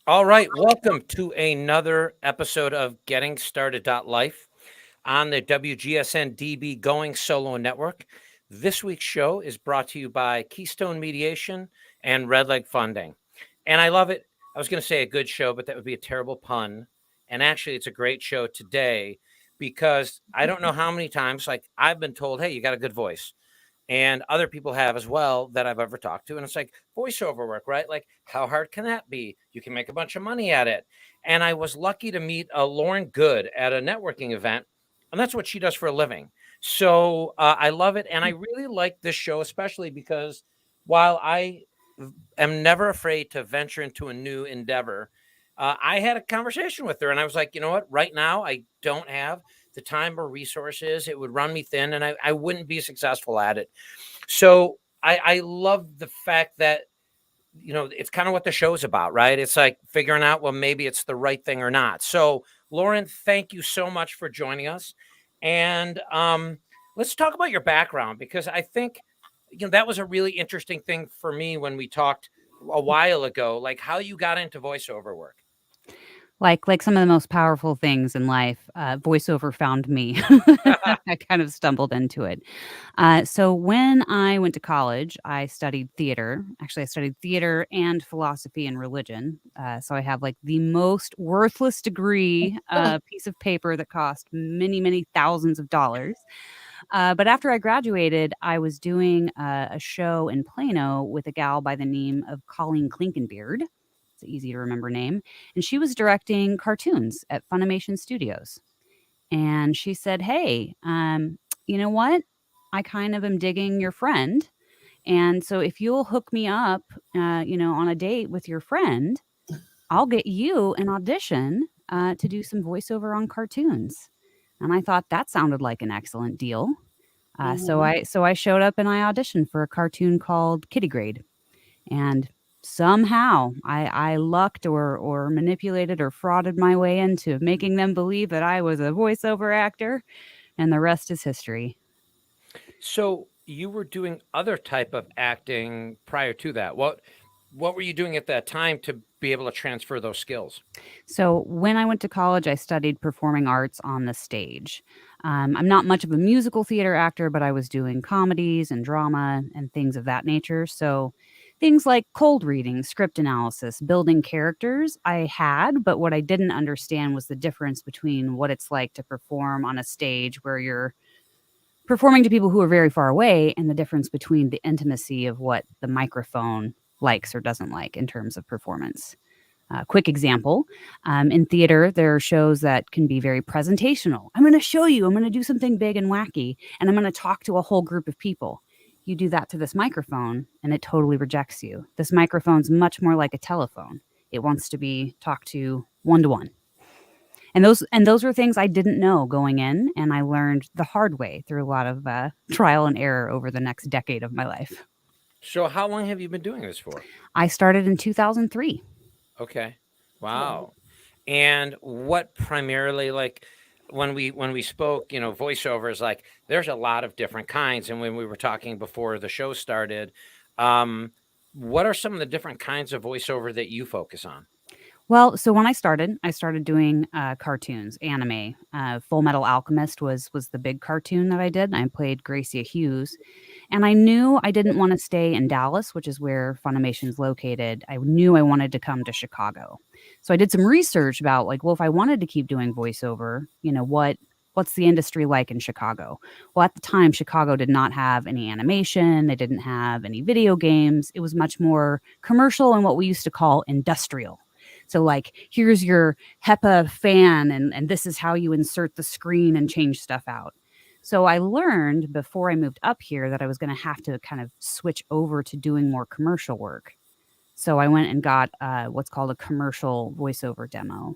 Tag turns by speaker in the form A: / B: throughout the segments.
A: All right, welcome to another episode of Getting Started.life on the WGSN-DB Going Solo Network. This week's show is brought to you by Keystone Mediation and Red Leg Funding. And I love it. I was going to say a good show, but that would be a terrible pun. And actually, it's a great show today because I don't know how many times, like, I've been told, hey, you got a good voice. And other people have as well that I've ever talked to. And it's like voiceover work, right? Like, how hard can that be? You can make a bunch of money at it. And I was lucky to meet Lauren Goode at a networking event. And that's what she does for a living. So I love it. And I really like this show, especially because while I am never afraid to venture into a new endeavor, I had a conversation with her and I was like, you know what? Right now, I don't have the time or resources. It would run me thin and I wouldn't be successful at it. So I love the fact that, you know, it's kind of what the show's about, right? It's like figuring out, well, maybe it's the right thing or not. So, Lauren, thank you so much for joining us. And let's talk about your background, because I think, you know, that was a really interesting thing for me when we talked a while ago, like how you got into voiceover work.
B: Like some of the most powerful things in life, voiceover found me. I kind of stumbled into it. So when I went to college, I studied theater. Actually, I studied theater and philosophy and religion. So I have like the most worthless degree, piece of paper that cost many, many thousands of dollars. But after I graduated, I was doing a show in Plano with a gal by the name of Colleen Klinkenbeard. It's an easy to remember name. And she was directing cartoons at Funimation Studios. And she said, hey, you know what? I kind of am digging your friend. And so if you'll hook me up, on a date with your friend, I'll get you an audition to do some voiceover on cartoons. And I thought that sounded like an excellent deal. So I showed up and I auditioned for a cartoon called Kitty Grade. And somehow I lucked or manipulated or frauded my way into making them believe that I was a voiceover actor, and the rest is history.
A: So you were doing other type of acting prior to that. What were you doing at that time to be able to transfer those skills?
B: So when I went to college, I studied performing arts on the stage. I'm not much of a musical theater actor, but I was doing comedies and drama and things of that nature. So things like cold reading, script analysis, building characters, I had, but what I didn't understand was the difference between what it's like to perform on a stage where you're performing to people who are very far away, and the difference between the intimacy of what the microphone likes or doesn't like in terms of performance. Quick example, in theater, there are shows that can be very presentational. I'm going to show you, I'm going to do something big and wacky, and I'm going to talk to a whole group of people. You do that to this microphone, and it totally rejects you. This microphone's much more like a telephone. It wants to be talked to one to one. And those were things I didn't know going in, and I learned the hard way through a lot of trial and error over the next decade of my life.
A: So how long have you been doing this for?
B: I started in 2003.
A: Okay.
C: Cool.
A: Wow. And what primarily, like, when we spoke, you know, voiceover is like there's a lot of different kinds. And when we were talking before the show started, um, what are some of the different kinds of voiceover that you focus on?
B: Well, so when I started doing cartoons, anime. Full Metal Alchemist was the big cartoon that I did. I played Gracia Hughes, and I knew I didn't want to stay in Dallas, which is where Funimation's located. I knew I wanted to come to Chicago, so I did some research about like, well, if I wanted to keep doing voiceover, what's the industry like in Chicago? Well, at the time, Chicago did not have any animation. They didn't have any video games. It was much more commercial and what we used to call industrial. So like, here's your HEPA fan, and this is how you insert the screen and change stuff out. So I learned before I moved up here that I was going to have to kind of switch over to doing more commercial work. So I went and got what's called a commercial voiceover demo.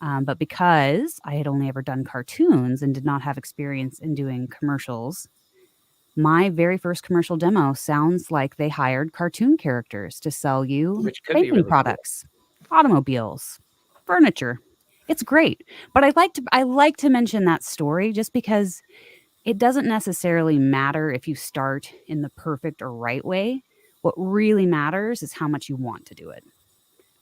B: But because I had only ever done cartoons and did not have experience in doing commercials, my very first commercial demo sounds like they hired cartoon characters to sell you
A: Which could be
B: baking
A: really cool.
B: products, automobiles, furniture. It's great. But I like to mention that story just because it doesn't necessarily matter if you start in the perfect or right way. What really matters is how much you want to do it.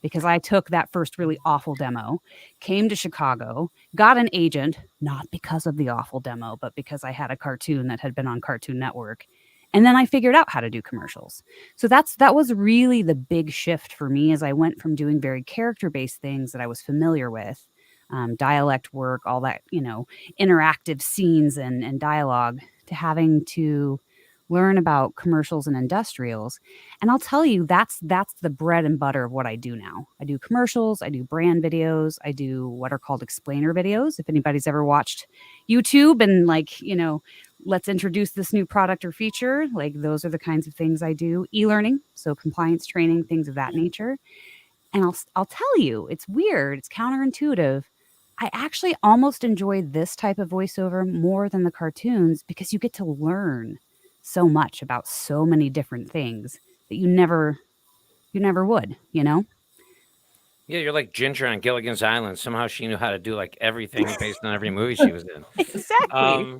B: because I took that first really awful demo, came to Chicago, got an agent, not because of the awful demo, but because I had a cartoon that had been on Cartoon Network. And then I figured out how to do commercials. So that was really the big shift for me, as I went from doing very character-based things that I was familiar with, dialect work, all that, interactive scenes and dialogue, to having to learn about commercials and industrials. And I'll tell you, that's the bread and butter of what I do now. I do commercials, I do brand videos, I do what are called explainer videos. If anybody's ever watched YouTube and let's introduce this new product or feature, like those are the kinds of things I do. E-learning, so compliance training, things of that nature. And I'll tell you, it's weird, it's counterintuitive. I actually almost enjoy this type of voiceover more than the cartoons, because you get to learn so much about so many different things that you never would.
A: Yeah, you're like Ginger on Gilligan's Island. Somehow she knew how to do like everything based on every movie she was in.
B: Exactly.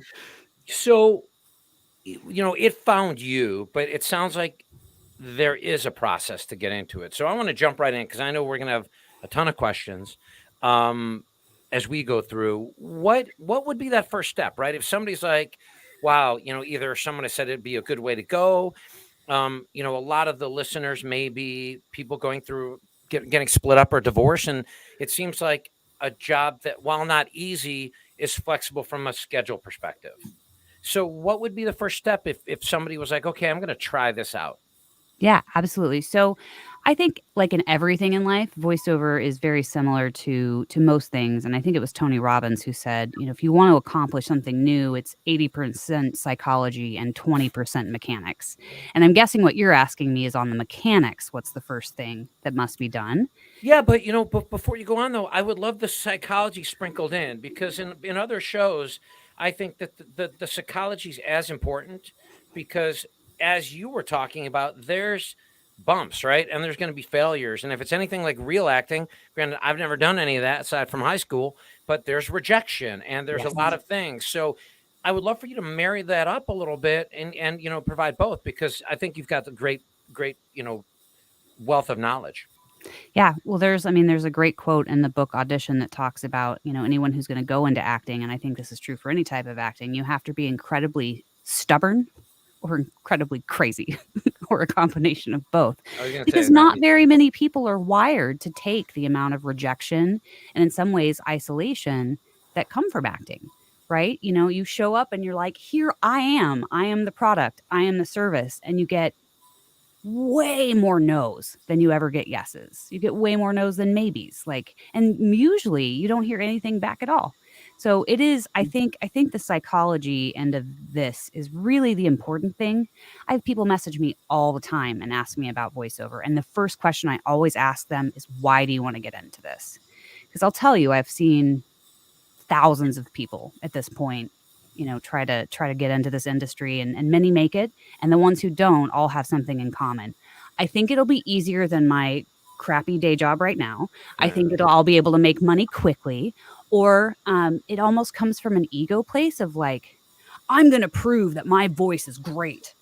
A: So, it found you, but it sounds like there is a process to get into it. So I want to jump right in, because I know we're going to have a ton of questions as we go through. What would be that first step, right? If somebody's like, wow, either someone has said it'd be a good way to go. A lot of the listeners may be people going through getting split up or divorced. And it seems like a job that, while not easy, is flexible from a schedule perspective. So what would be the first step if somebody was like, okay, I'm going to try this out?
B: Yeah, absolutely. So I think, like in everything in life, voiceover is very similar to most things. And I think it was Tony Robbins who said, if you want to accomplish something new, it's 80% psychology and 20% mechanics. And I'm guessing what you're asking me is on the mechanics. What's the first thing that must be done?
A: Yeah, but before you go on though, I would love the psychology sprinkled in, because in other shows, I think that the psychology is as important, because as you were talking about, there's bumps, right? And there's going to be failures. And if it's anything like real acting, granted, I've never done any of that aside from high school, but there's rejection and there's a lot of things. So I would love for you to marry that up a little bit and provide both, because I think you've got the great, wealth of knowledge.
B: Yeah, well, there's a great quote in the book Audition that talks about, anyone who's going to go into acting, and I think this is true for any type of acting, you have to be incredibly stubborn or incredibly crazy, or a combination of both. Because not very many people are wired to take the amount of rejection and, in some ways, isolation that come from acting, right? You show up and you're like, here I am the product, I am the service, and you get way more no's than you ever get yeses. You get way more no's than maybes. And usually you don't hear anything back at all. So it is, I think the psychology end of this is really the important thing. I have people message me all the time and ask me about voiceover. And the first question I always ask them is, why do you want to get into this? Because I'll tell you, I've seen thousands of people at this point, try to get into this industry, and many make it. And the ones who don't all have something in common. I think it'll be easier than my crappy day job right now. I think I'll be able to make money quickly. Or it almost comes from an ego place of like, I'm going to prove that my voice is great.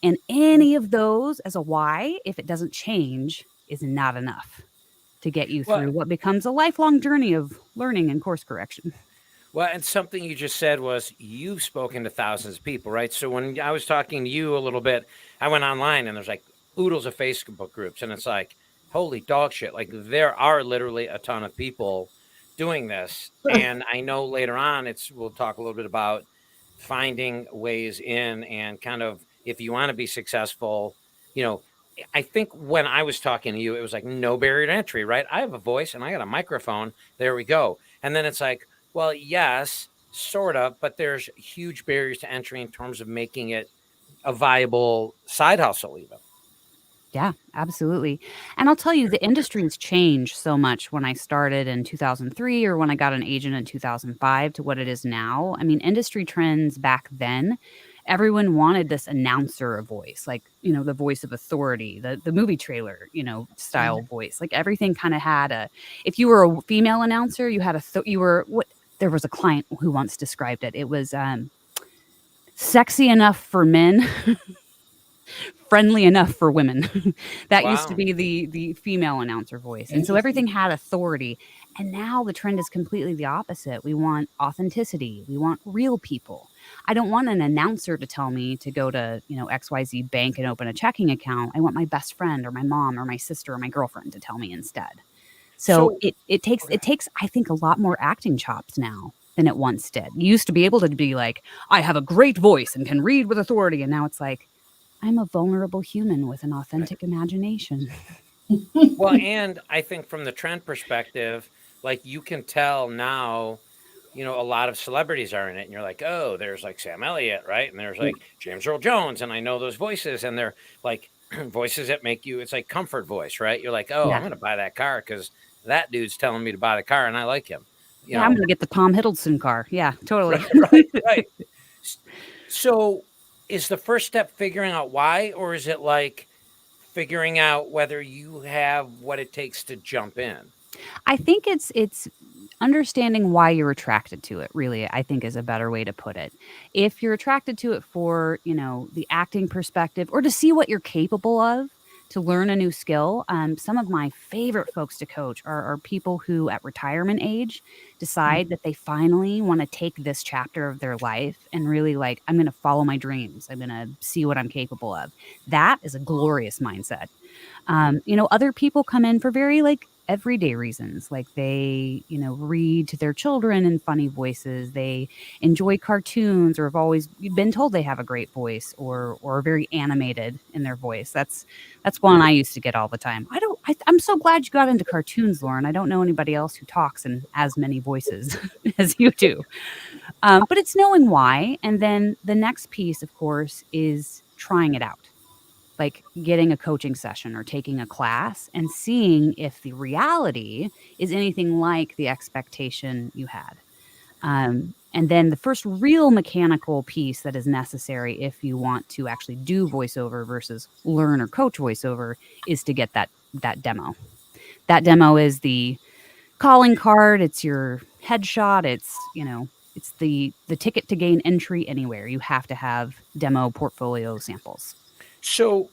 B: And any of those as a why, if it doesn't change, is not enough to get you through what becomes a lifelong journey of learning and course correction.
A: Well, and something you just said was, you've spoken to thousands of people, right? So when I was talking to you a little bit, I went online and there's like oodles of Facebook groups, and it's like, holy dog shit. Like, there are literally a ton of people doing this. And I know later on we'll talk a little bit about finding ways in, and kind of, if you want to be successful, I think when I was talking to you, it was like no barrier to entry, right? I have a voice and I got a microphone. There we go. And then it's like, well, yes, sort of, but there's huge barriers to entry in terms of making it a viable side hustle even.
B: Yeah, absolutely. And I'll tell you, the industry's changed so much when I started in 2003 or when I got an agent in 2005 to what it is now. I mean, industry trends back then, everyone wanted this announcer voice, like, the voice of authority, the movie trailer, style voice. Like, everything kind of had if you were a female announcer, you had there was a client who once described it. It was sexy enough for men. friendly enough for women. That used to
A: Wow.
B: be the female announcer voice. And so
C: Interesting.
B: everything had authority. And now the trend is completely the opposite. We want authenticity. We want real people. I don't want an announcer to tell me to go to, XYZ bank and open a checking account. I want my best friend or my mom or my sister or my girlfriend to tell me instead. So
A: So
B: it takes I think a lot more acting chops now than it once did. You used to be able to be like, I have a great voice and can read with authority. And now it's like, I'm a vulnerable human with an authentic imagination.
A: well, and I think from the trend perspective, like you can tell now, a lot of celebrities are in it, and you're like, oh, there's like Sam Elliott, right? And there's like James Earl Jones, and I know those voices, and they're like voices that make you, it's like comfort voice, right? You're like, oh, I'm
B: Yeah.
A: gonna buy that car because that dude's telling me to buy the car, and I like him, you
B: Yeah, I'm
A: know.
B: gonna get the Tom Hiddleston car. Yeah, totally.
A: Right. So, is the first step figuring out why, or is it like figuring out whether you have what it takes to jump in?
B: I think it's understanding why you're attracted to it, really, I think is a better way to put it. If you're attracted to it for, the acting perspective or to see what you're capable of, to learn a new skill, some of my favorite folks to coach are people who at retirement age decide that they finally want to take this chapter of their life and really like, I'm going to follow my dreams. I'm going to see what I'm capable of. That is a glorious mindset. Other people come in for very like everyday reasons, like they, read to their children in funny voices. They enjoy cartoons or have always been told they have a great voice or are very animated in their voice. That's one I used to get all the time. I'm so glad you got into cartoons, Lauren. I don't know anybody else who talks in as many voices as you do. But it's knowing why. And then the next piece, of course, is trying it out, like getting a coaching session or taking a class and seeing if the reality is anything like the expectation you had. And then the first real mechanical piece that is necessary if you want to actually do voiceover versus learn or coach voiceover is to get that demo. That demo is the calling card. It's your headshot. It's the ticket to gain entry anywhere. You have to have demo portfolio samples.
A: So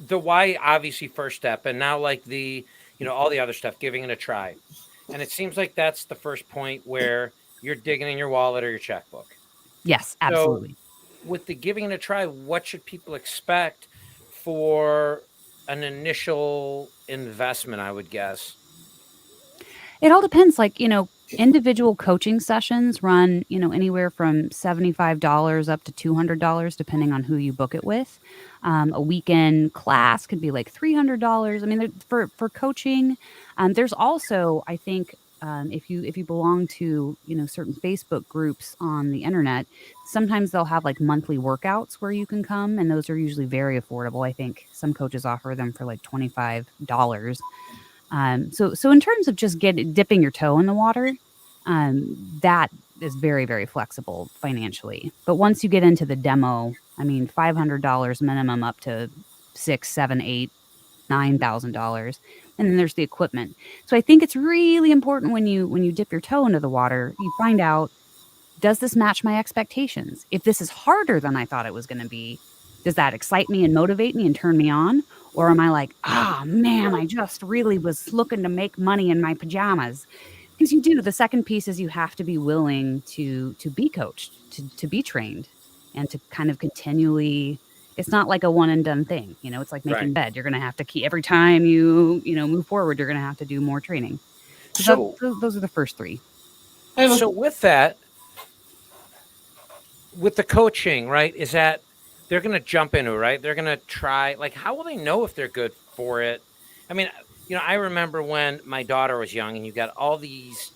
A: the why obviously first step, and now like all the other stuff, giving it a try. And it seems like that's the first point where you're digging in your wallet or your checkbook.
B: Yes,
A: So
B: absolutely.
A: with the giving it a try, what should people expect for an initial investment, I would guess?
B: It all depends. Like, individual coaching sessions run, anywhere from $75 up to $200, depending on who you book it with. A weekend class could be like $300. I mean, for coaching, there's also, I think, if you belong to certain Facebook groups on the internet, sometimes they'll have like monthly workouts where you can come, and those are usually very affordable. I think some coaches offer them for like $25. So in terms of just dipping your toe in the water, that is very, very flexible financially. But once you get into the demo, I mean, $500 minimum up to $6, $7, $8, $9,000, and then there's the equipment. So I think it's really important when you dip your toe into the water, you find out, does this match my expectations? If this is harder than I thought it was going to be, does that excite me and motivate me and turn me on? Or am I like, man, I just really was looking to make money in my pajamas? Because you do. The second piece is you have to be willing to be coached, to be trained, and to kind of continually. It's not like a one and done thing. It's like making bed. You're going to have to keep every time you move forward. You're going to have to do more training. So those are the first three.
A: So with that, with the coaching, right, is that they're going to jump into it, right? They're going to try, like, how will they know if they're good for it? I mean, I remember when my daughter was young and you got all these,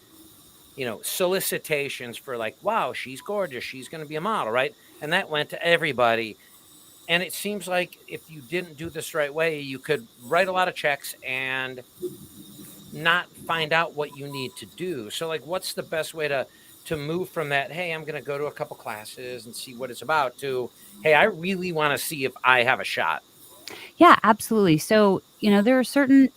A: solicitations for like, wow, she's gorgeous. She's going to be a model, right? And that went to everybody. And it seems like if you didn't do this the right way, you could write a lot of checks and not find out what you need to do. So like, what's the best way to move from that, hey, I'm going to go to a couple classes and see what it's about, to, hey, I really want to see if I have a shot?
B: Yeah, absolutely. So, there are certain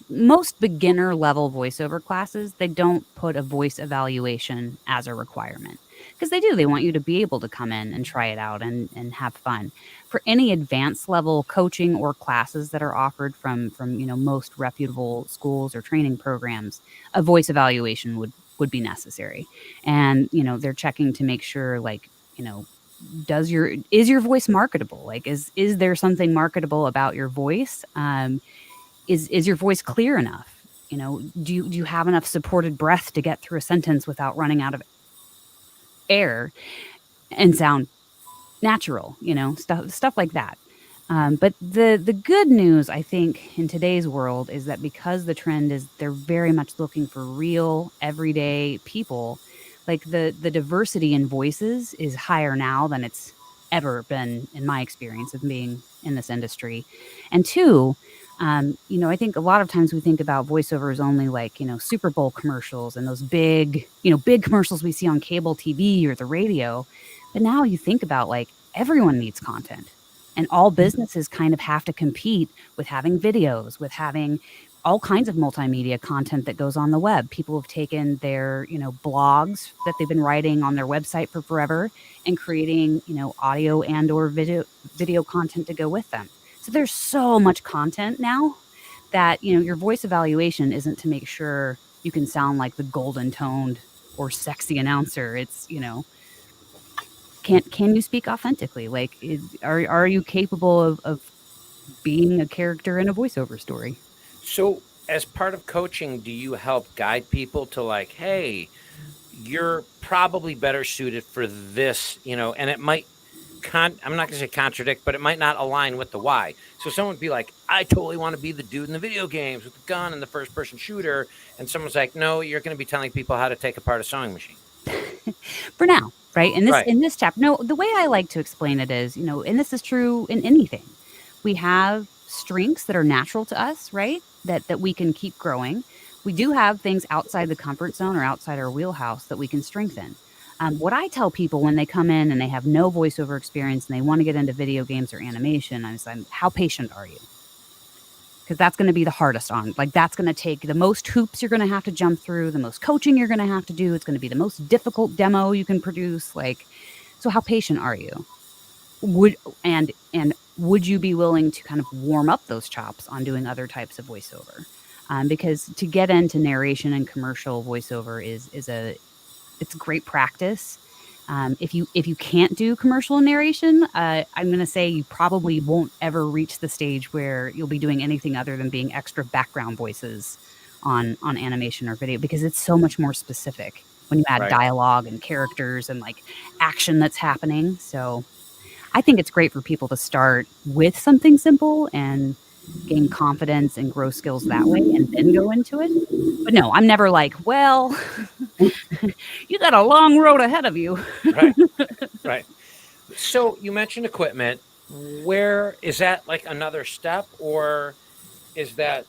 B: most beginner level voiceover classes, they don't put a voice evaluation as a requirement. because they do. They want you to be able to come in and try it out and have fun. For any advanced level coaching or classes that are offered from most reputable schools or training programs, a voice evaluation would be necessary. And they're checking to make sure, like, is your voice marketable? Like, is there something marketable about your voice? Is your voice clear enough? Do you have enough supported breath to get through a sentence without running out of air and sound natural? Stuff like that. But the good news, I think, in today's world is that because the trend is they're very much looking for real, everyday people, like the diversity in voices is higher now than it's ever been in my experience of being in this industry. And two, I think a lot of times we think about voiceovers only like, Super Bowl commercials and those big commercials we see on cable TV or the radio. But now you think about, like, everyone needs content. And all businesses kind of have to compete with having videos, with having all kinds of multimedia content that goes on the web. People have taken their, blogs that they've been writing on their website for forever and creating, audio and or video content to go with them. So there's so much content now that, your voice evaluation isn't to make sure you can sound like the golden toned or sexy announcer. It's, can you speak authentically? Like, are you capable of being a character in a voiceover story?
A: So, as part of coaching, do you help guide people to, like, hey, you're probably better suited for this, and it might I'm not going to say contradict, but it might not align with the why. So someone would be like, I totally want to be the dude in the video games with the gun and the first person shooter. And someone's like, no, you're going to be telling people how to take apart a sewing machine.
B: For now, right?
A: Right.
B: In this chapter, no, the way I like to explain it is, and this is true in anything. We have strengths that are natural to us, right? That we can keep growing. We do have things outside the comfort zone or outside our wheelhouse that we can strengthen. What I tell people when they come in and they have no voiceover experience and they want to get into video games or animation, I'm how patient are you? Because that's going to be the hardest on. Like, that's going to take the most hoops you're going to have to jump through, the most coaching you're going to have to do. It's going to be the most difficult demo you can produce. Like, so how patient are you? Would you be willing to kind of warm up those chops on doing other types of voiceover? Because to get into narration and commercial voiceover it's great practice. If you can't do commercial narration, I'm going to say you probably won't ever reach the stage where you'll be doing anything other than being extra background voices on animation or video, because it's so much more specific when you add dialogue and characters and like action that's happening. So I think it's great for people to start with something simple and gain confidence and grow skills that way and then go into it. But no, I'm never like, well, you got a long road ahead of you.
A: Right. So you mentioned equipment. Where is that, like another step, or is that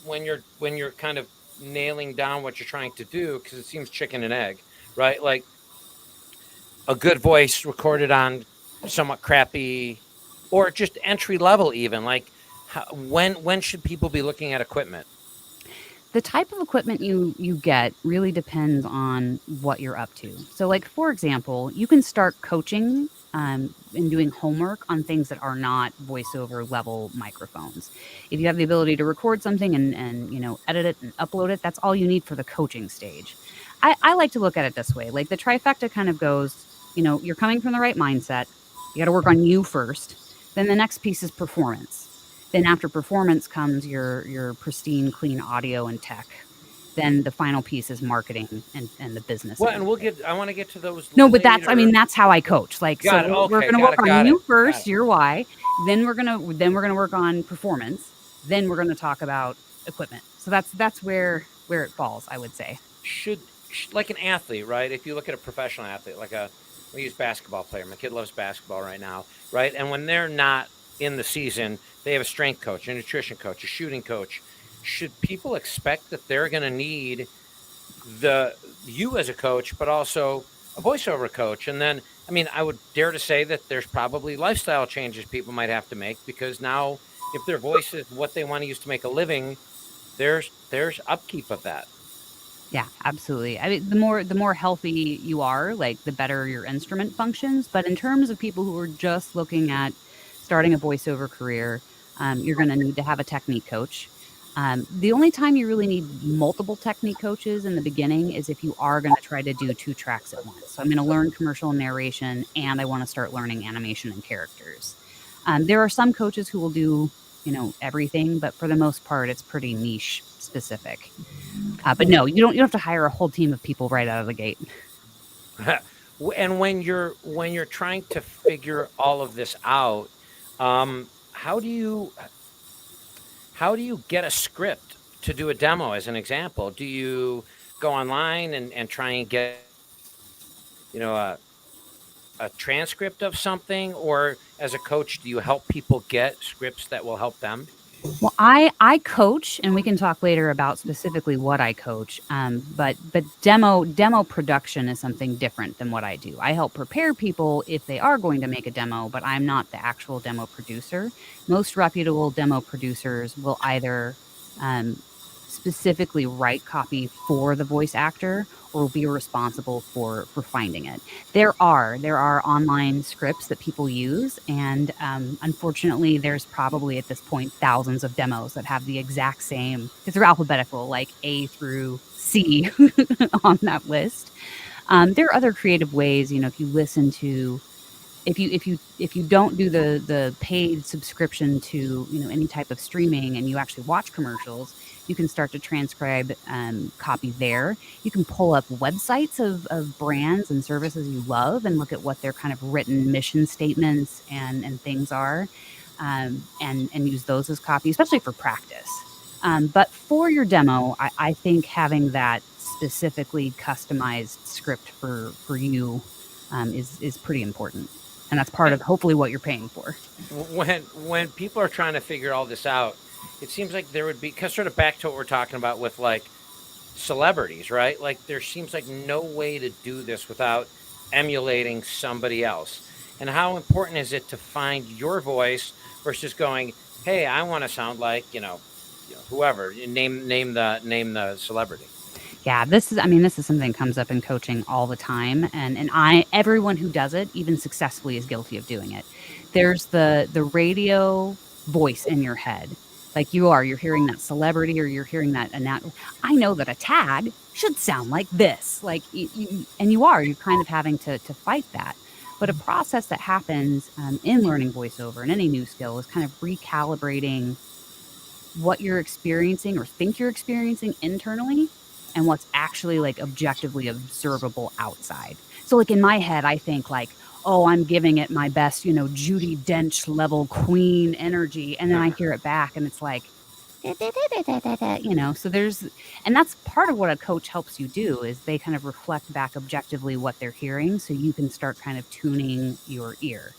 A: when you're kind of nailing down what you're trying to do? Because it seems chicken and egg, right? Like a good voice recorded on somewhat crappy, or just entry level even. Like, when should people be looking at equipment?
B: The type of equipment you get really depends on what you're up to. So, like, for example, you can start coaching and doing homework on things that are not voiceover level microphones. If you have the ability to record something and edit it and upload it, that's all you need for the coaching stage. I like to look at it this way. Like, the trifecta kind of goes, you're coming from the right mindset. You got to work on you first. Then the next piece is performance. Then after performance comes your pristine, clean audio and tech. Then the final piece is marketing and the business.
A: Well, and I want to get to those.
B: No, but that's how I coach. Like,
A: we're
B: going to work on you first, your why. Then we're going to work on performance. Then we're going to talk about equipment. So that's where it falls, I would say.
A: Should like an athlete, right? If you look at a professional athlete, like we use basketball player. My kid loves basketball right now, right? And when they're not in the season, they have a strength coach, a nutrition coach, a shooting coach. Should people expect that they're going to need you as a coach, but also a voiceover coach? And then, I would dare to say that there's probably lifestyle changes people might have to make, because now if their voice is what they want to use to make a living, there's upkeep of that.
B: Yeah, absolutely. I mean, the more healthy you are, like the better your instrument functions. But in terms of people who are just looking at starting a voiceover career, you're going to need to have a technique coach. The only time you really need multiple technique coaches in the beginning is if you are going to try to do two tracks at once. So I'm going to learn commercial narration and I want to start learning animation and characters. There are some coaches who will do, everything, but for the most part, it's pretty niche specific. But no, you don't have to hire a whole team of people right out of the gate.
A: And when you're trying to figure all of this out, how do you get a script to do a demo as an example? Do you go online and try and get, a transcript of something, or as a coach, do you help people get scripts that will help them?
B: Well, I coach, and we can talk later about specifically what I coach. But demo production is something different than what I do. I help prepare people if they are going to make a demo, but I'm not the actual demo producer. Most reputable demo producers will either um, specifically write copy for the voice actor or be responsible for finding it. There are online scripts that people use, and unfortunately, there's probably at this point thousands of demos that have the exact same, because they're alphabetical, like A through C on that list. There are other creative ways, if you listen to if you don't do the paid subscription to any type of streaming and you actually watch commercials, you can start to transcribe copy there. You can pull up websites of brands and services you love and look at what their kind of written mission statements and things are, and use those as copy, especially for practice. But for your demo, I think having that specifically customized script for you is pretty important. And that's part
A: And
B: of hopefully what you're paying for.
A: when people are trying to figure all this out, it seems like there would be, because sort of back to what we're talking about with like celebrities, right? Like there seems like no way to do this without emulating somebody else. And how important is it to find your voice versus going, "Hey, I want to sound like, whoever, name the celebrity."
B: Yeah, this is something that comes up in coaching all the time. And everyone who does it, even successfully, is guilty of doing it. There's the radio voice in your head. Like you're hearing that celebrity or you're hearing that I know that a tag should sound like this. Like and you're kind of having to fight that. But a process that happens in learning voiceover and any new skill is kind of recalibrating what you're experiencing or think you're experiencing internally and what's actually like objectively observable outside. So like in my head, I think like, oh, I'm giving it my best, Judy Dench level queen energy. And then I hear it back and it's like, so and that's part of what a coach helps you do is they kind of reflect back objectively what they're hearing so you can start kind of tuning your ear.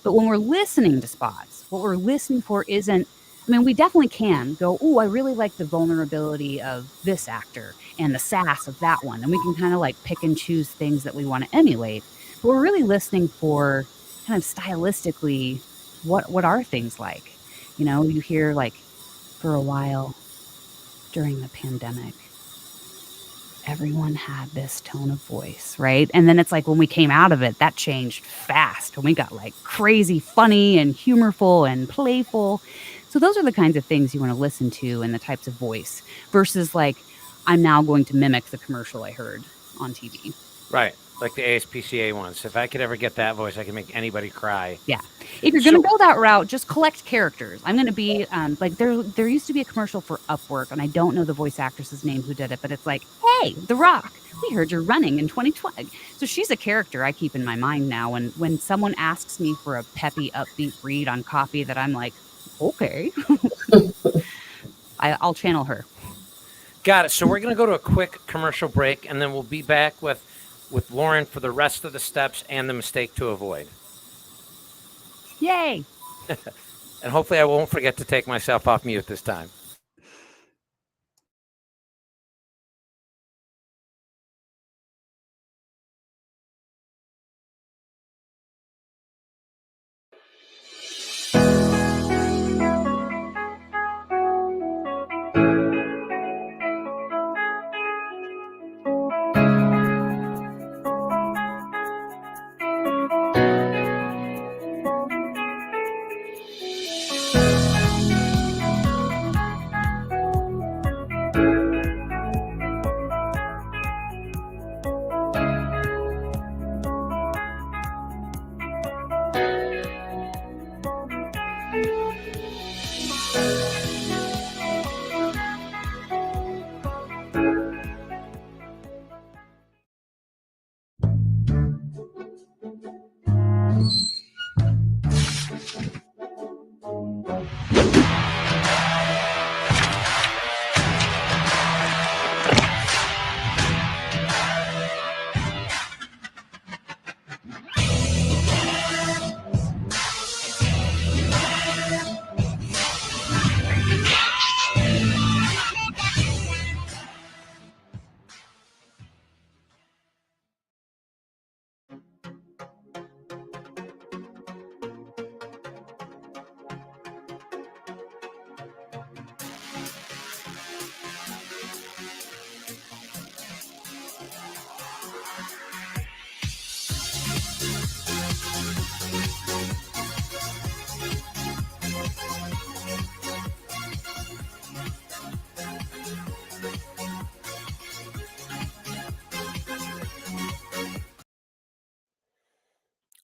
B: But when we're listening to spots, what we're listening for isn't, we definitely can go, oh, I really like the vulnerability of this actor and the sass of that one. And we can kind of like pick and choose things that we want to emulate. But we're really listening for kind of stylistically, what are things like? You hear like for a while during the pandemic, everyone had this tone of voice, right? And then it's like when we came out of it, that changed fast. And we got like crazy funny and humorful and playful. So those are the kinds of things you want to listen to and the types of voice versus like, I'm now going to mimic the commercial I heard on TV.
A: Right. Like the ASPCA ones. If I could ever get that voice, I could make anybody cry.
B: Yeah. If you're going to go that route, just collect characters. I'm going to be like there used to be a commercial for Upwork, and I don't know the voice actress's name who did it, but it's like, hey, The Rock, we heard you're running in 2020. So she's a character I keep in my mind now. And when someone asks me for a peppy, upbeat read on copy that I'm like, okay, I'll channel her.
A: Got it. So we're going to go to a quick commercial break, and then we'll be back with Lauren for the rest of the steps and the mistake to avoid.
B: Yay.
A: And hopefully I won't forget to take myself off mute this time.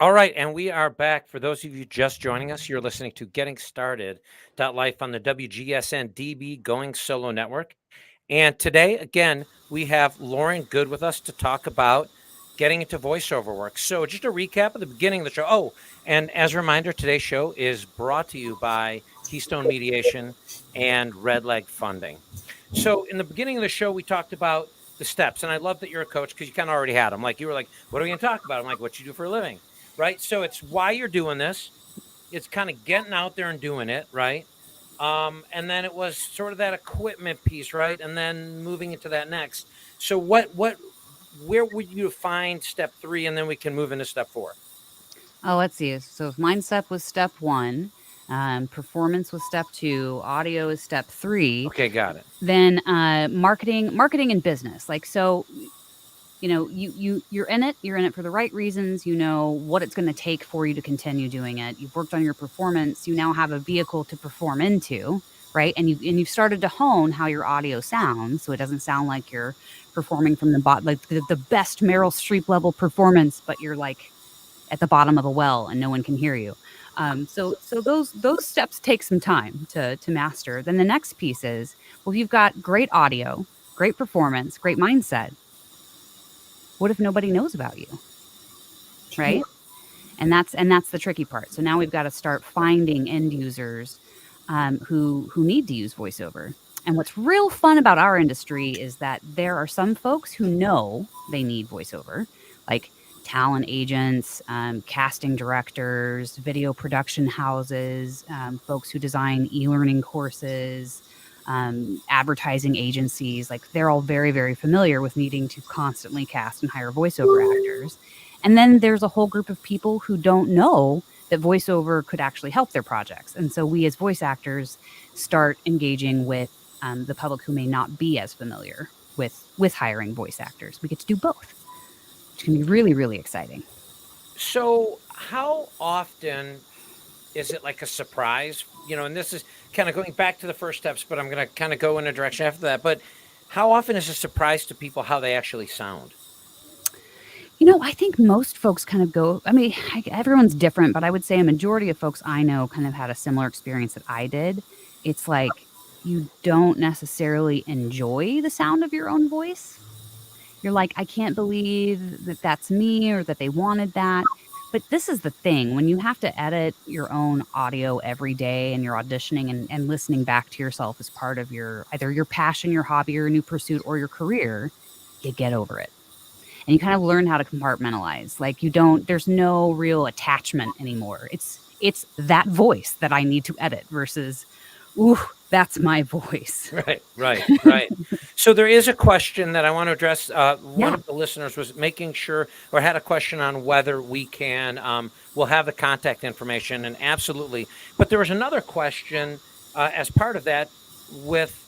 A: All right, and we are back. For those of you just joining us, you're listening to Getting Started.life on the WGSN-DB Going Solo Network. And today, again, we have Lauren Goode with us to talk about getting into voiceover work. So just a recap of the beginning of the show. Oh, and as a reminder, today's show is brought to you by Keystone Mediation and Red Leg Funding. So in the beginning of the show, we talked about the steps. And I love that you're a coach because you kind of already had them. Like you were like, what are we going to talk about? I'm like, what you do for a living? Right. So it's why you're doing this. It's kind of getting out there and doing it. Right. And then it was sort of that equipment piece. Right. And then moving into that next. So where would you find step 3? And then we can move into step 4.
B: Oh, let's see. So if mindset was step 1, performance was step 2, audio is step 3.
A: Okay. Got it.
B: Then marketing and business. Like, so, you're in it for the right reasons. You know what it's going to take for you to continue doing it. You've worked on your performance. You now have a vehicle to perform into, right? And you've started to hone how your audio sounds, so it doesn't sound like you're performing from the bottom, like the best Meryl Streep level performance, but you're like at the bottom of a well and no one can hear you. So those steps take some time to master. Then the next piece is, well, you've got great audio, great performance, great mindset. What if nobody knows about you? Right? And that's the tricky part. So now we've got to start finding end users who need to use voiceover. And what's real fun about our industry is that there are some folks who know they need voiceover, like talent agents, casting directors, video production houses, folks who design e-learning courses, advertising agencies. Like, they're all very, very familiar with needing to constantly cast and hire voiceover actors. And then there's a whole group of people who don't know that voiceover could actually help their projects. And so we as voice actors start engaging with the public who may not be as familiar with hiring voice actors. We get to do both, which can be really, really exciting.
A: So how often is it like a surprise? And this is kind of going back to the first steps, but I'm going to kind of go in a direction after that. But how often is a surprise to people how they actually sound?
B: I think most folks kind of go, everyone's different, but I would say a majority of folks I know kind of had a similar experience that I did. It's like you don't necessarily enjoy the sound of your own voice. You're like, I can't believe that that's me, or that they wanted that. But this is the thing, when you have to edit your own audio every day and you're auditioning and listening back to yourself as part of either your passion, your hobby, your new pursuit, or your career, you get over it. And you kind of learn how to compartmentalize. Like, there's no real attachment anymore. It's that voice that I need to edit versus, ooh, that's my voice.
A: Right. So there is a question that I want to address. One of the listeners was making sure, or had a question on whether we can, we'll have the contact information, and absolutely. But there was another question as part of that with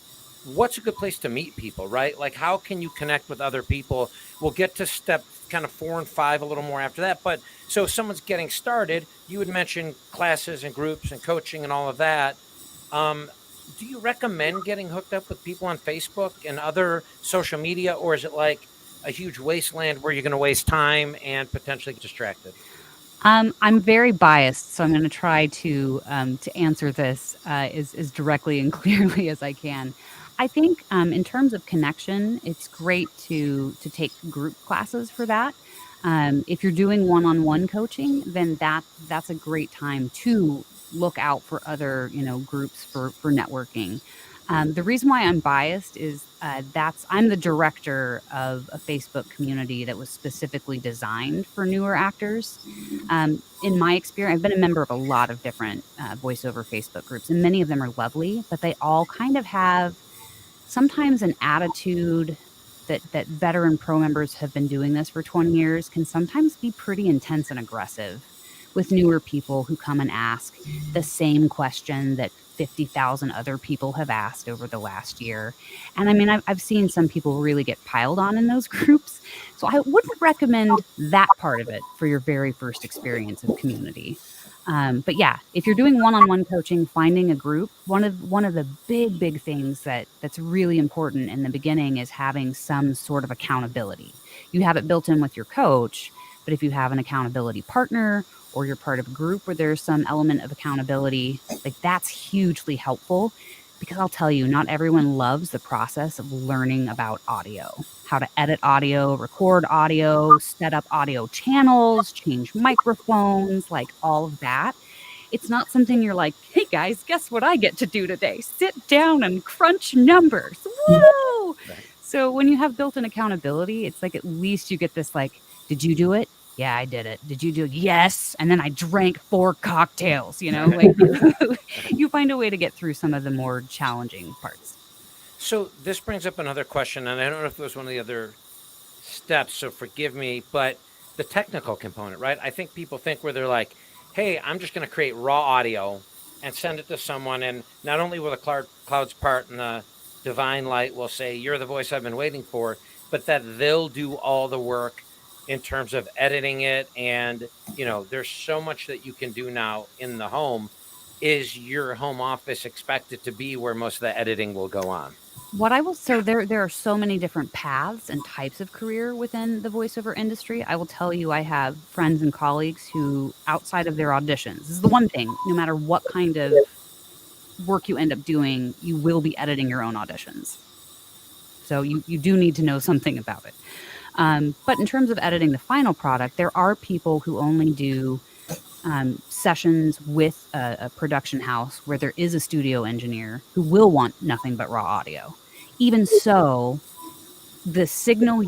A: what's a good place to meet people, right? Like, how can you connect with other people? We'll get to step kind of 4 and 5 a little more after that. But so if someone's getting started, you would mention classes and groups and coaching and all of that. Do you recommend getting hooked up with people on Facebook and other social media, or is it like a huge wasteland where you're going to waste time and potentially get distracted?
B: I'm very biased, so I'm going to try to answer this as directly and clearly as I can. I think in terms of connection, it's great to take group classes for that. If you're doing one-on-one coaching, then that's a great time to look out for other groups for networking. The reason why I'm biased is I'm the director of a Facebook community that was specifically designed for newer actors. In my experience, I've been a member of a lot of different voiceover Facebook groups, and many of them are lovely, but they all kind of have sometimes an attitude that veteran pro members have been doing this for 20 years can sometimes be pretty intense and aggressive with newer people who come and ask the same question that 50,000 other people have asked over the last year. And I've seen some people really get piled on in those groups. So I wouldn't recommend that part of it for your very first experience of community. But yeah, if you're doing one-on-one coaching, finding a group, one of the big things that's really important in the beginning is having some sort of accountability. You have it built in with your coach, But if you have an accountability partner or you're part of a group where there's some element of accountability, like that's hugely helpful. Because I'll tell you, not everyone loves the process of learning about audio, how to edit audio, record audio, set up audio channels, change microphones, like all of that. It's not something you're like, hey guys, guess what I get to do today? Sit down and crunch numbers. Woo!
A: Right.
B: So when you have built-in accountability, it's like at least you get this like, did you do it? Yeah, I did it. Did you do it? Yes. And then I drank 4 cocktails, like you find a way to get through some of the more challenging parts.
A: So this brings up another question, and I don't know if it was one of the other steps, so forgive me, but the technical component, right? I think people think where they're like, hey, I'm just going to create raw audio and send it to someone, and not only will the clouds part and the divine light will say, you're the voice I've been waiting for, but that they'll do all the work in terms of editing it. And, there's so much that you can do now in the home. Is your home office expected to be where most of the editing will go on?
B: What I will so there are so many different paths and types of career within the voiceover industry. I will tell you, I have friends and colleagues who, outside of their auditions, this is the one thing, no matter what kind of work you end up doing, you will be editing your own auditions. So you do need to know something about it. But in terms of editing the final product, there are people who only do sessions with a production house where there is a studio engineer who will want nothing but raw audio. Even so, the signal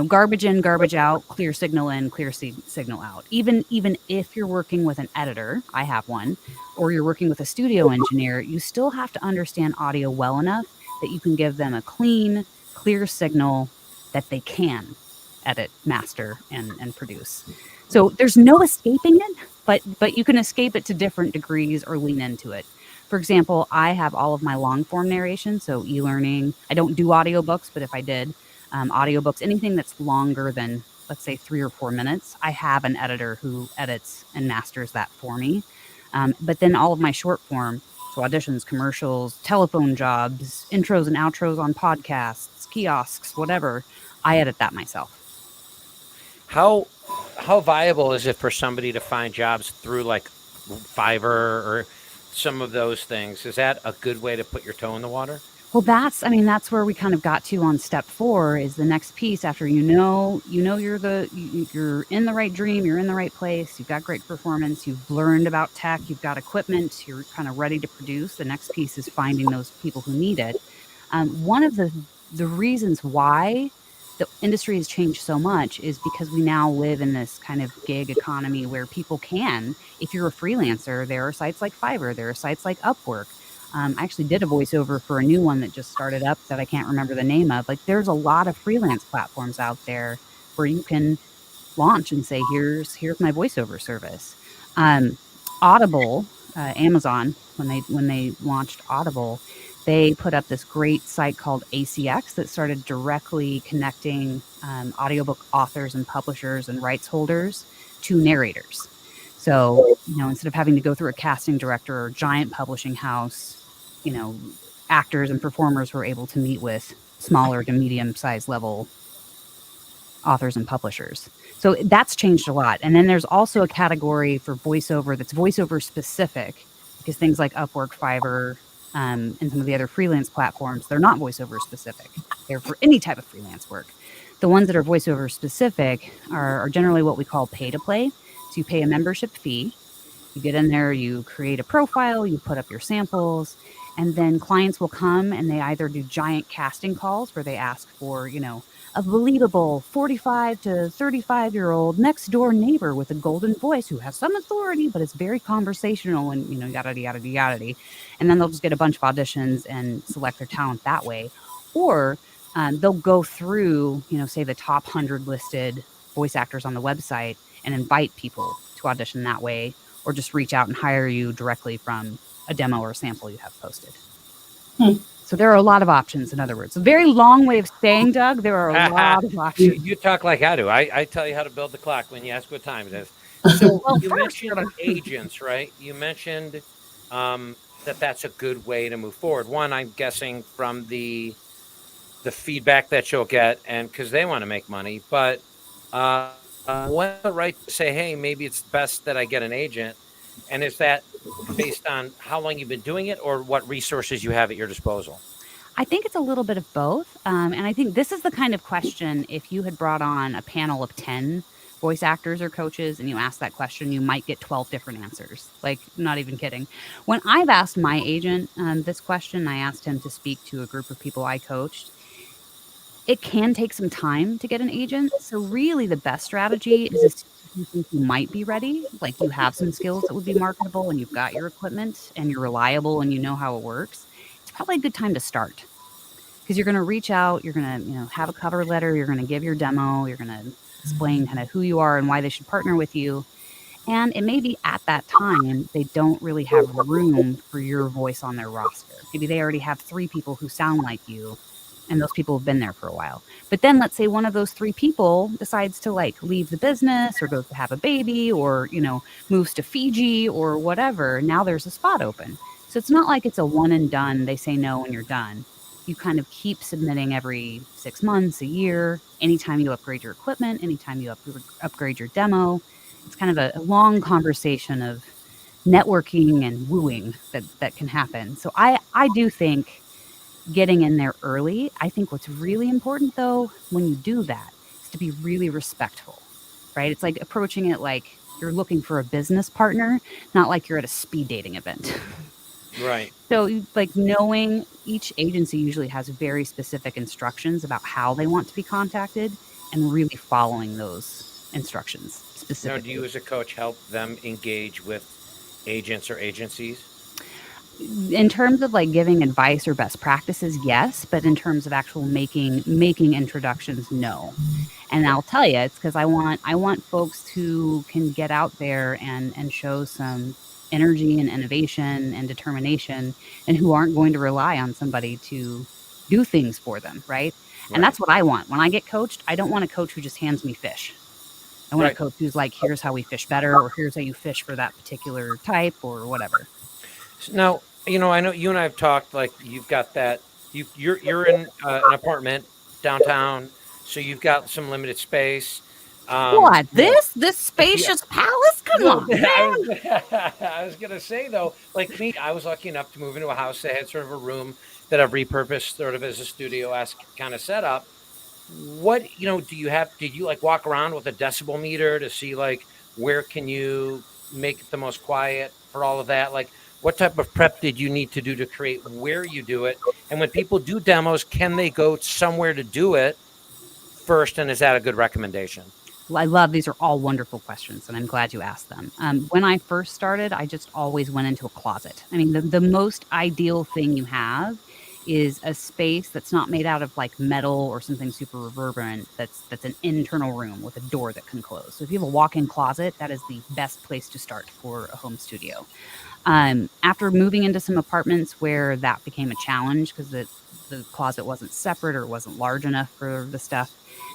B: garbage in, garbage out, clear signal in, clear signal out. Even if you're working with an editor, I have one, or you're working with a studio engineer, you still have to understand audio well enough that you can give them a clean, clear signal that they can edit, master, and produce. So there's no escaping it, but you can escape it to different degrees or lean into it. For example, I have all of my long form narration, so e-learning. I don't do audiobooks, but if I did, audiobooks, anything that's longer than, let's say, 3 or 4 minutes, I have an editor who edits and masters that for me. But then all of my short form, so auditions, commercials, telephone jobs, intros and outros on podcasts, kiosks, whatever, I edit that myself.
A: How viable is it for somebody to find jobs through like Fiverr or some of those things? Is that a good way to put your toe in the water?
B: Well, that's where we kind of got to on step 4 is the next piece after you're in the right dream, you're in the right place, you've got great performance, you've learned about tech, you've got equipment, you're kind of ready to produce. The next piece is finding those people who need it. One of the reasons why the industry has changed so much is because we now live in this kind of gig economy where people can, if you're a freelancer, there are sites like Fiverr, there are sites like Upwork. I actually did a voiceover for a new one that just started up that I can't remember the name of. Like there's a lot of freelance platforms out there where you can launch and say, here's my voiceover service. Audible, Amazon, when they launched Audible, they put up this great site called ACX that started directly connecting audiobook authors and publishers and rights holders to narrators. So, instead of having to go through a casting director or giant publishing house, actors and performers were able to meet with smaller to medium-sized level authors and publishers. So that's changed a lot. And then there's also a category for voiceover that's voiceover specific, because things like Upwork, Fiverr, and some of the other freelance platforms, they're not voiceover specific. They're for any type of freelance work. The ones that are voiceover specific are generally what we call pay to play. So you pay a membership fee, you get in there, you create a profile, you put up your samples, and then clients will come and they either do giant casting calls where they ask for, a believable 45 to 35-year-old next door neighbor with a golden voice who has some authority, but it's very conversational and, yada, yada, yada. And then they'll just get a bunch of auditions and select their talent that way. Or they'll go through, say the top 100 listed voice actors on the website and invite people to audition that way, or just reach out and hire you directly from a demo or a sample you have posted. So there are a lot of options, in other words. A very long way of saying, Doug, there are a lot of options.
A: You talk like I do. I tell you how to build the clock when you ask what time it is. So you mentioned agents, right? You mentioned that's a good way to move forward. One, I'm guessing from the feedback that you'll get, and because they want to make money. But When the right to say, hey, maybe it's best that I get an agent? And is that based on how long you've been doing it or what resources you have at your disposal?
B: I think it's a little bit of both. And I think this is the kind of question, if you had brought on a panel of 10 voice actors or coaches and you asked that question, you might get 12 different answers. Like, not even kidding. When I've asked my agent this question, I asked him to speak to a group of people I coached. It can take some time to get an agent. So, really, the best strategy is if you think you might be ready, like you have some skills that would be marketable and you've got your equipment and you're reliable and you know how it works. It's probably a good time to start because you're going to reach out, you're going to, have a cover letter, you're going to give your demo, you're going to explain kind of who you are and why they should partner with you. And it may be at that time they don't really have room for your voice on their roster. Maybe they already have 3 people who sound like you, and those people have been there for a while. But then let's say one of those 3 people decides to like leave the business or goes to have a baby or, moves to Fiji or whatever. Now there's a spot open. So it's not like it's a one and done. They say no and you're done. You kind of keep submitting every 6 months, a year, anytime you upgrade your equipment, anytime you upgrade your demo. It's kind of a long conversation of networking and wooing that can happen. So I do think getting in there early. I think what's really important, though, when you do that, is to be really respectful, right? It's like approaching it like you're looking for a business partner, not like you're at a speed dating event.
A: Right.
B: So, like, knowing each agency usually has very specific instructions about how they want to be contacted and really following those instructions
A: Now,
B: specifically.
A: do you as a coach help them engage with agents or agencies?
B: In terms of like giving advice or best practices, yes, but in terms of actual making introductions, no. And I'll tell you, it's because I want folks who can get out there and show some energy and innovation and determination, and who aren't going to rely on somebody to do things for them, right? And that's what I want. When I get coached, I don't want a coach who just hands me fish. I want a coach who's like, here's how we fish better, or here's how you fish for that particular type, or whatever.
A: Now, I know you and I have talked. Like, you've got that. You're in an apartment downtown, so you've got some limited space.
B: What?
A: You know,
B: This spacious palace? Come
A: no,
B: on, man.
A: I was gonna say though, like me, I was lucky enough to move into a house that had sort of a room that I've repurposed sort of as a studio-esque kind of setup. What, do you have? Did you like walk around with a decibel meter to see like where can you make it the most quiet for all of that? Like, what type of prep did you need to do to create where you do it? And when people do demos, can they go somewhere to do it first? And is that a good recommendation?
B: I love these are all wonderful questions, and I'm glad you asked them. When I first started, I just always went into a closet. I mean, the most ideal thing you have is a space that's not made out of like metal or something super reverberant. That's an internal room with a door that can close. So if you have a walk-in closet, that is the best place to start for a home studio. After moving into some apartments where that became a challenge because the closet wasn't separate or wasn't large enough for the stuff,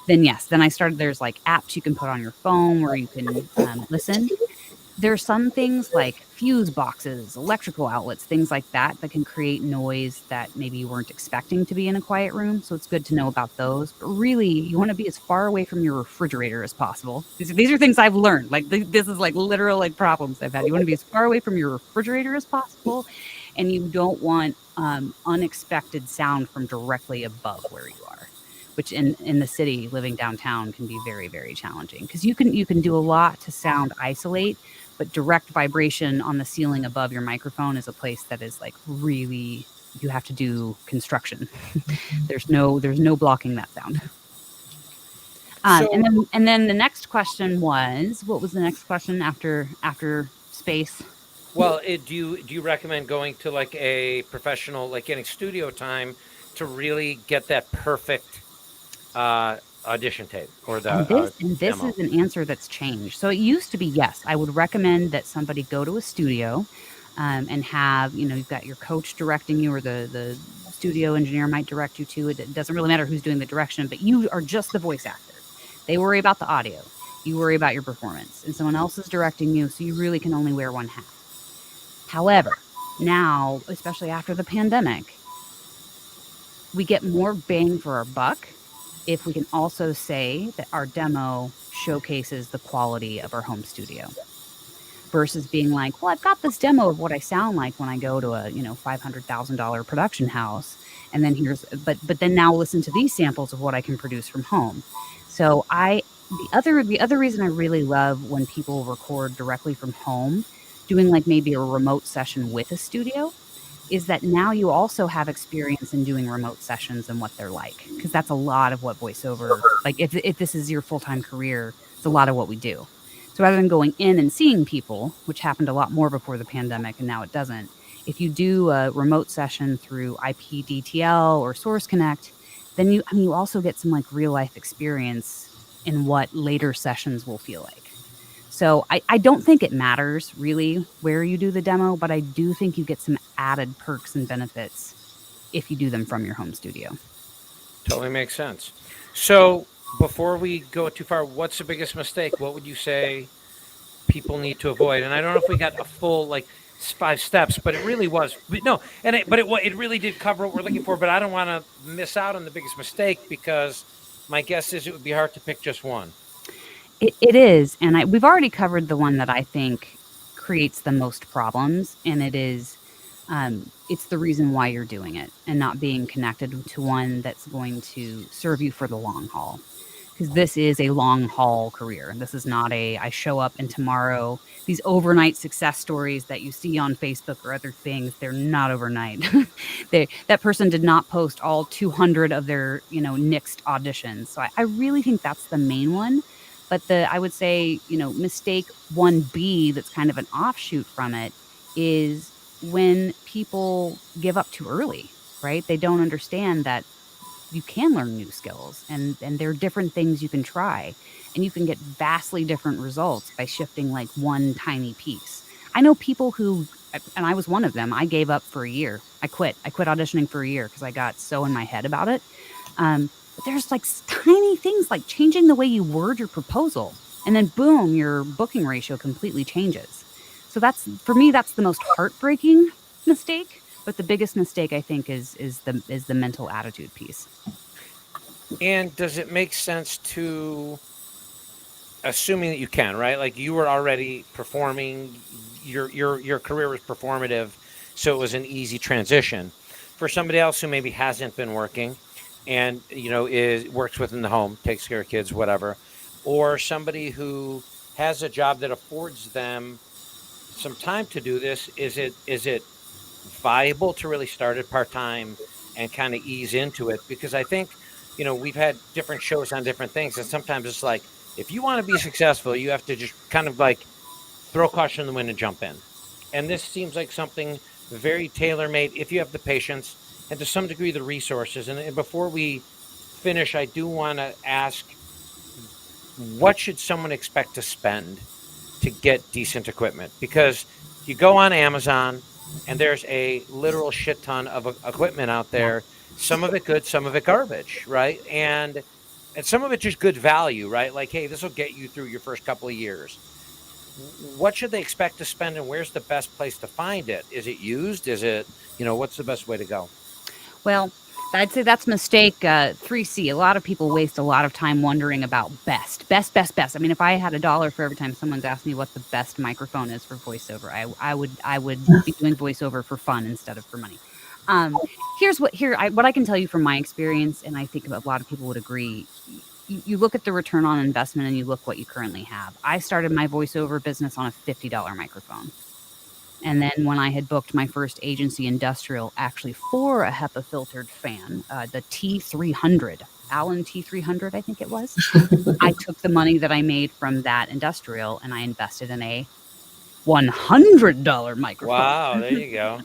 B: then yes, then I started, there's like apps you can put on your phone where you can listen. There's some things like fuse boxes, electrical outlets, things like that can create noise that maybe you weren't expecting to be in a quiet room. So it's good to know about those. But really, you want to be as far away from your refrigerator as possible. These are things I've learned. Like this is like literal like problems I've had. You want to be as far away from your refrigerator as possible, and you don't want unexpected sound from directly above where you are, which in the city, living downtown, can be very, very challenging because you can do a lot to sound isolate, but direct vibration on the ceiling above your microphone is a place that is like really, you have to do construction. There's no blocking that sound. And then the next question was, what was the next question after space?
A: Well, do you recommend going to like a professional, like getting studio time to really get that perfect audition tape or the
B: This
A: demo?
B: is an answer that's changed. So it used to be, yes, I would recommend that somebody go to a studio and have, you've got your coach directing you, or the studio engineer might direct you to it. It doesn't really matter who's doing the direction, but you are just the voice actor. They worry about the audio. You worry about your performance, and someone else is directing you, so you really can only wear one hat. However, now, especially after the pandemic, we get more bang for our buck if we can also say that our demo showcases the quality of our home studio versus being like, well, I've got this demo of what I sound like when I go to a, $500,000 production house. And then but then now listen to these samples of what I can produce from home. So the other reason I really love when people record directly from home, doing like maybe a remote session with a studio, is that now you also have experience in doing remote sessions and what they're like. Because that's a lot of what voiceover, like if this is your full-time career, it's a lot of what we do. So rather than going in and seeing people, which happened a lot more before the pandemic and now it doesn't, if you do a remote session through IPDTL or Source Connect, then you also get some like real life experience in what later sessions will feel like. So I don't think it matters really where you do the demo, but I do think you get some added perks and benefits if you do them from your home studio.
A: Totally makes sense. So before we go too far, what's the biggest mistake? What would you say people need to avoid? And I don't know if we got a full like 5 steps, but it really was no, and it really did cover what we're looking for. But I don't want to miss out on the biggest mistake because my guess is it would be hard to pick just one.
B: It is, and we've already covered the one that I think creates the most problems, and it is it's the reason why you're doing it and not being connected to one that's going to serve you for the long haul. Because this is a long haul career. This is not I show up and tomorrow, these overnight success stories that you see on Facebook or other things, they're not overnight. That person did not post all 200 of their, nixed auditions. So I really think that's the main one. But I would say, mistake 1B that's kind of an offshoot from it is when people give up too early, right? They don't understand that you can learn new skills and there are different things you can try and you can get vastly different results by shifting like one tiny piece. I know people who, and I was one of them, I gave up for a year. I quit auditioning for a year because I got so in my head about it. But there's like tiny things like changing the way you word your proposal and then boom, your booking ratio completely changes. So for me, that's the most heartbreaking mistake. But the biggest mistake, I think, is the mental attitude piece.
A: And does it make sense to, assuming that you can, right? Like you were already performing, your career was performative, so it was an easy transition. For somebody else who maybe hasn't been working and works within the home, takes care of kids, whatever, or somebody who has a job that affords them some time to do this, is it viable to really start it part-time and kind of ease into it? Because I think we've had different shows on different things, and sometimes it's like if you want to be successful, you have to just kind of like throw caution in the wind and jump in. And this seems like something very tailor-made if you have the patience and to some degree the resources. And before we finish, I do want to ask, what should someone expect to spend to get decent equipment? Because you go on Amazon and there's a literal shit ton of equipment out there, some of it good, some of it garbage, right? And some of it just good value, right? Like, hey, this will get you through your first couple of years. What should they expect to spend, and where's the best place to find it? Is it used? Is it, what's the best way to go?
B: Well, I'd say that's mistake 3C. A lot of people waste a lot of time wondering about best. I mean, if I had $1 for every time someone's asked me what the best microphone is for voiceover, I would be doing voiceover for fun instead of for money. Here's what I can tell you from my experience, and I think a lot of people would agree. You look at the return on investment and you look what you currently have. I started my voiceover business on a $50 microphone. And then when I had booked my first agency industrial, actually for a HEPA filtered fan, the T300, Allen T300, I think it was, I took the money that I made from that industrial and I invested in a $100 microphone.
A: Wow, there you go.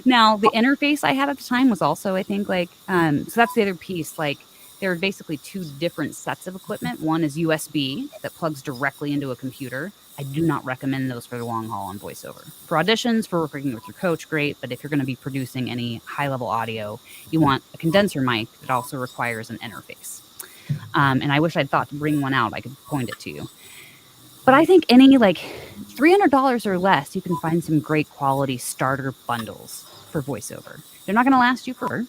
B: Now, the interface I had at the time was also, I think, like, so that's the other piece. Like, there are basically 2 different sets of equipment. One is USB that plugs directly into a computer. I do not recommend those for the long haul on voiceover. For auditions, for working with your coach, great. But if you're going to be producing any high-level audio, you want a condenser mic that also requires an interface. And I wish I'd thought to bring one out. I could point it to you. But I think any like $300 or less, you can find some great quality starter bundles for voiceover. They're not going to last you forever,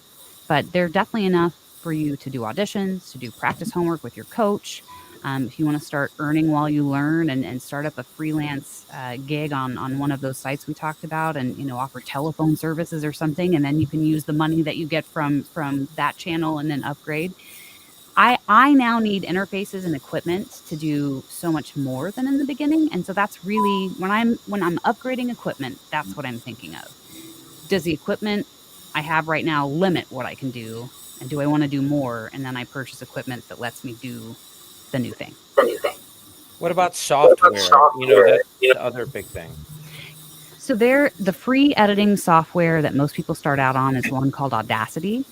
B: but they're definitely enough for you to do auditions, to do practice homework with your coach. If you want to start earning while you learn and start up a freelance gig on one of those sites we talked about, and offer telephone services or something, and then you can use the money that you get from that channel and then upgrade. I now need interfaces and equipment to do so much more than in the beginning, and so that's really when I'm upgrading equipment, that's what I'm thinking of. Does the equipment I have right now limit what I can do, and do I want to do more? And then I purchase equipment that lets me do the new thing.
A: What about software? That's the other big thing.
B: So the free editing software that most people start out on is one called Audacity.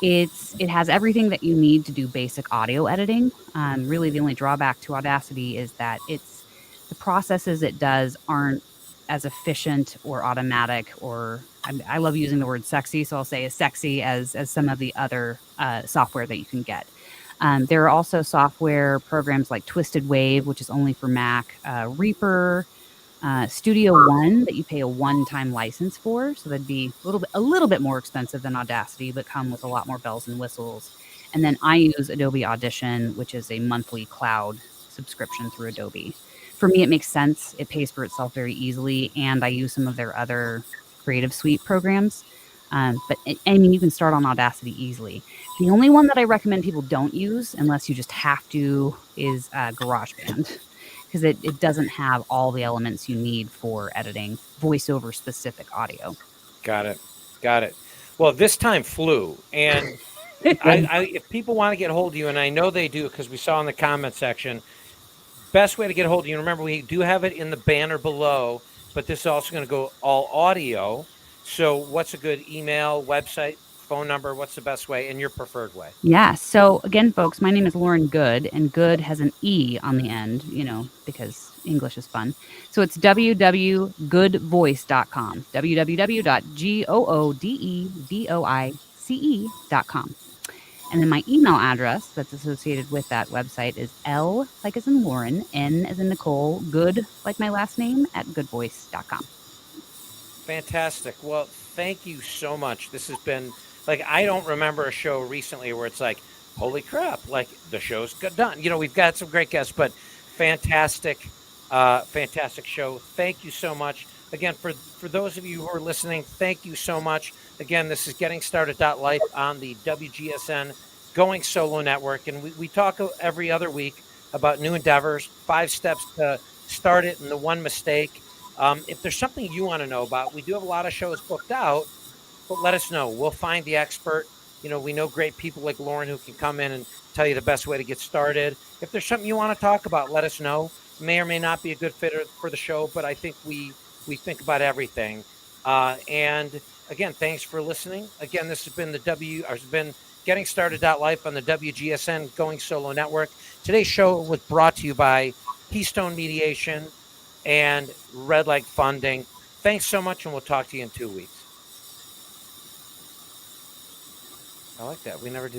B: It has everything that you need to do basic audio editing. Really, the only drawback to Audacity is that the processes it does aren't as efficient or automatic, or I love using the word sexy, so I'll say as sexy as some of the other software that you can get. There are also software programs like Twisted Wave, which is only for Mac, Reaper, Studio One that you pay a one-time license for, so that'd be a little bit more expensive than Audacity, but come with a lot more bells and whistles. And then I use Adobe Audition, which is a monthly cloud subscription through Adobe. For me, it makes sense. It pays for itself very easily, and I use some of their other Creative Suite programs. But I mean, you can start on Audacity easily. The only one that I recommend people don't use, unless you just have to, is GarageBand, because it doesn't have all the elements you need for editing voiceover specific audio.
A: Got it. Well, this time flew, and if people want to get a hold of you, and I know they do because we saw in the comment section, best way to get a hold of you. Remember, we do have it in the banner below, but this is also going to go all audio. So what's a good email, website, phone number? What's the best way and your preferred way?
B: Yeah. So again, folks, my name is Lauren Goode, and Goode has an E on the end, because English is fun. So it's www.goodevoice.com, www.goodevoice.com. And then my email address that's associated with that website is L, like as in Lauren, N as in Nicole, Goode, like my last name, @goodevoice.com.
A: Fantastic. Well, thank you so much. This has been, I don't remember a show recently where it's like, holy crap, the show's done. We've got some great guests, but fantastic show. Thank you so much. Again, for those of you who are listening, thank you so much. Again, this is Getting Started.life on the WGSN Going Solo Network. And we talk every other week about new endeavors, 5 steps to start it, and the 1 mistake. If there's something you want to know about, we do have a lot of shows booked out, but let us know. We'll find the expert. We know great people like Lauren who can come in and tell you the best way to get started. If there's something you want to talk about, let us know. May or may not be a good fit for the show, but I think we think about everything. And again, thanks for listening. Again, this has been Getting Started.life on the WGSN Going Solo Network. Today's show was brought to you by Keystone Mediation and Red Leg Funding. Thanks so much, and we'll talk to you in 2 weeks. I like that. We never did.